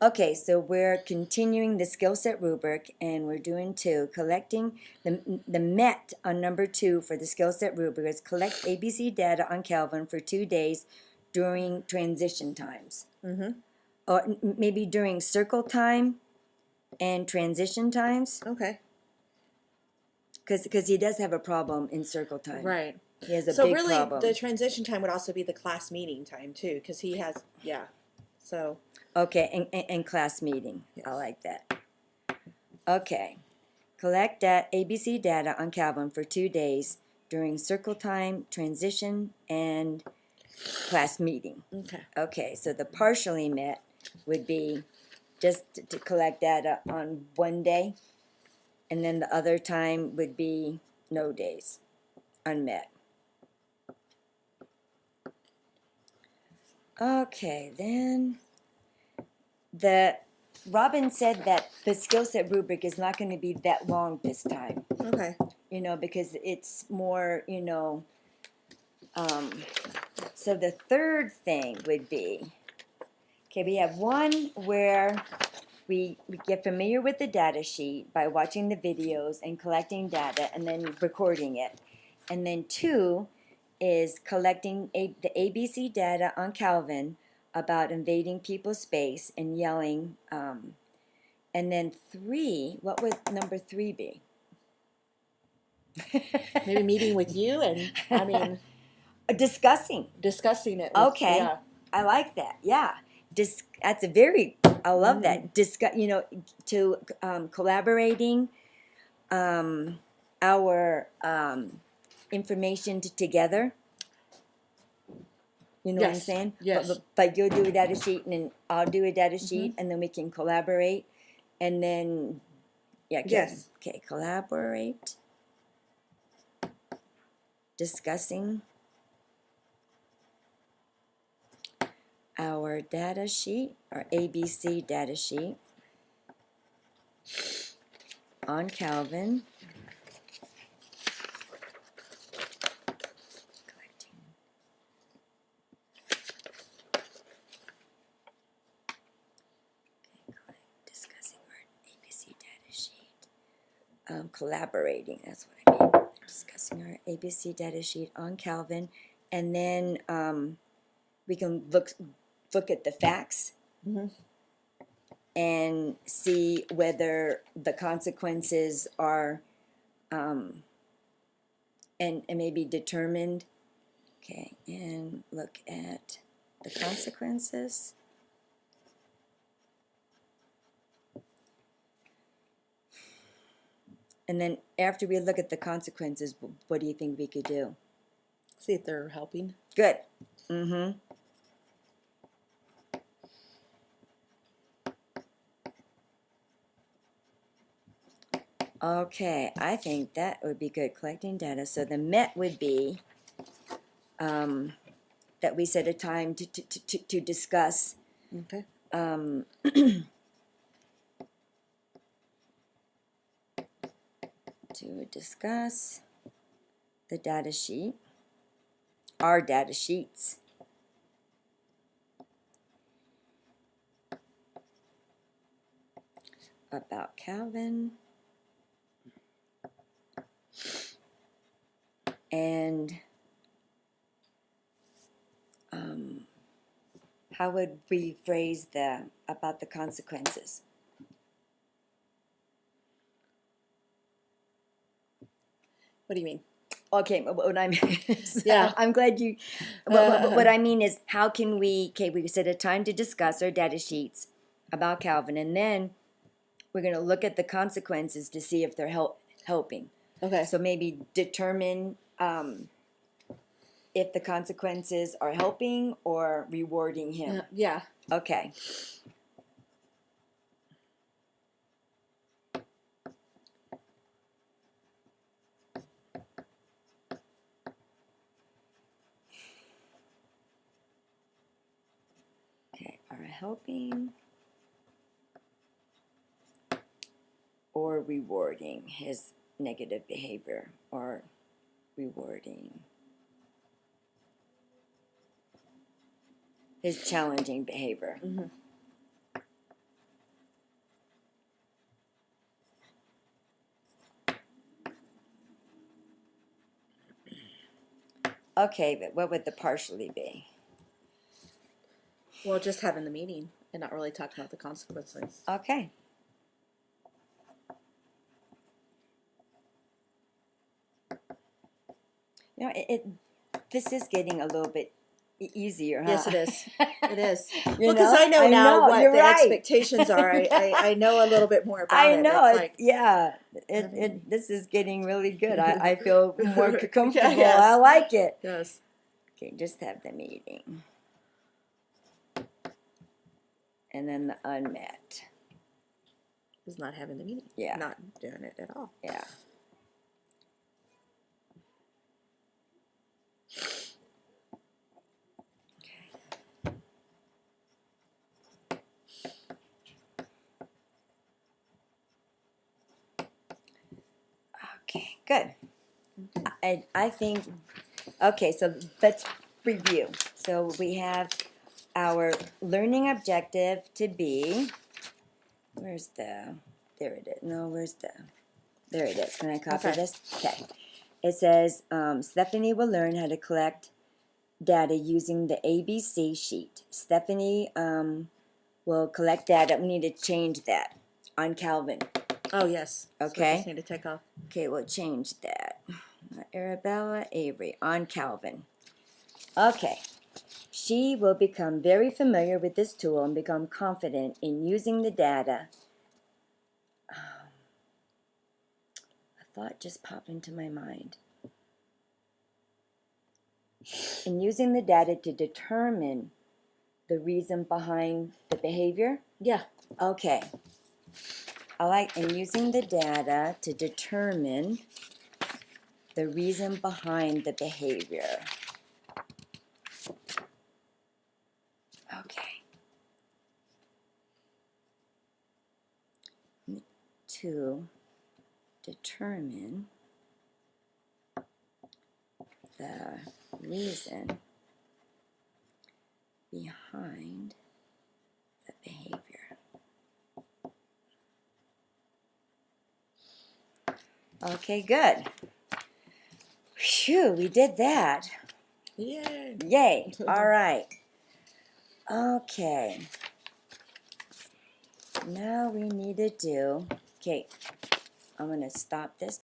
Okay, so we're continuing the skill set rubric, and we're doing two. Collecting the MET on number 2 for the skill set rubric is collect ABC data on Calvin for 2 days during transition times. Or maybe during circle time and transition times, Okay. because he does have a problem in circle time. Right. He has a So big really, problem. the transition time would also be the class meeting time too, because he has, yeah. So. Okay, and class meeting. Yes. I like that. Okay. Collect ABC data on Calvin for 2 days during circle time, transition, and class meeting. Okay. Okay, so the partially met would be just to collect data on 1 day, and then the other time would be no days, unmet. Okay, then Robin said that the skill set rubric is not going to be that long this time. Okay. Because it's more, so the third thing would be, okay, we have one where we get familiar with the data sheet by watching the videos and collecting data and then recording it. And then 2 is collecting the ABC data on Calvin about invading people's space and yelling. And then 3, what would number 3 be? Maybe meeting with you and, Discussing. discussing it. With, Okay, yeah. I like that. Yeah, that's a very. I love that. To collaborating, our information together. You know what I'm Yes, saying? yes. But you'll do a data sheet, and then I'll do a data sheet, and then we can collaborate, and then yeah. Okay. Yes. Okay, collaborate. Discussing our data sheet, our ABC data sheet on Calvin. Discussing our ABC data sheet. Collaborating, that's what I mean. Discussing our ABC data sheet on Calvin, and then we can look at the facts and see whether the consequences are and maybe determined. Okay, and look at the consequences. And then after we look at the consequences, what do you think we could do? See if they're helping. Good. Mm-hmm. Okay, I think that would be good, collecting data. So the MET would be that we set a time to discuss Okay. to discuss the data sheet, our data sheets. About Calvin. And how would we phrase about the consequences? What do you mean? Okay, what I mean is, Yeah. I'm glad you. What I mean is, how can we? Okay, we set a time to discuss our data sheets about Calvin, and then we're going to look at the consequences to see if they're helping. Okay. So maybe determine if the consequences are helping or rewarding him. Yeah. Okay. Okay, are helping or rewarding his negative behavior, or rewarding his challenging behavior. Okay, but what would the partially be? Well, just having the meeting and not really talking about the consequences. Okay. You know, this is getting a little bit easier, huh? Yes, it is. It is. You Well, because know? I know now what you're the right. expectations are. I know a little bit more about I it. know It's it's like, yeah. mean- This is getting really good. I feel more comfortable. yes. I like it. yes. Okay, just have the meeting. And then the unmet. Is not having the meeting. Yeah. Not doing it at all. Yeah. Okay, good. I think, okay, so let's review. So we have our learning objective to be, there it is. No, there it is. Can I copy Okay. this? Okay. It says, Stephanie will learn how to collect data using the ABC sheet. Stephanie will collect data. We need to change that on Calvin. Oh, yes. So we Okay. just need to take off. Okay, we'll change that. Arabella Avery on Calvin. Okay. She will become very familiar with this tool and become confident in using the data. A thought just popped into my mind. In using the data to determine the reason behind the behavior. Yeah. Okay. I like in using the data to determine the reason behind the behavior. Okay. To determine the reason behind the behavior. Okay, good. Phew, we did that. Yay. Yay. All right. Okay. Now we need to do, okay, I'm going to stop this.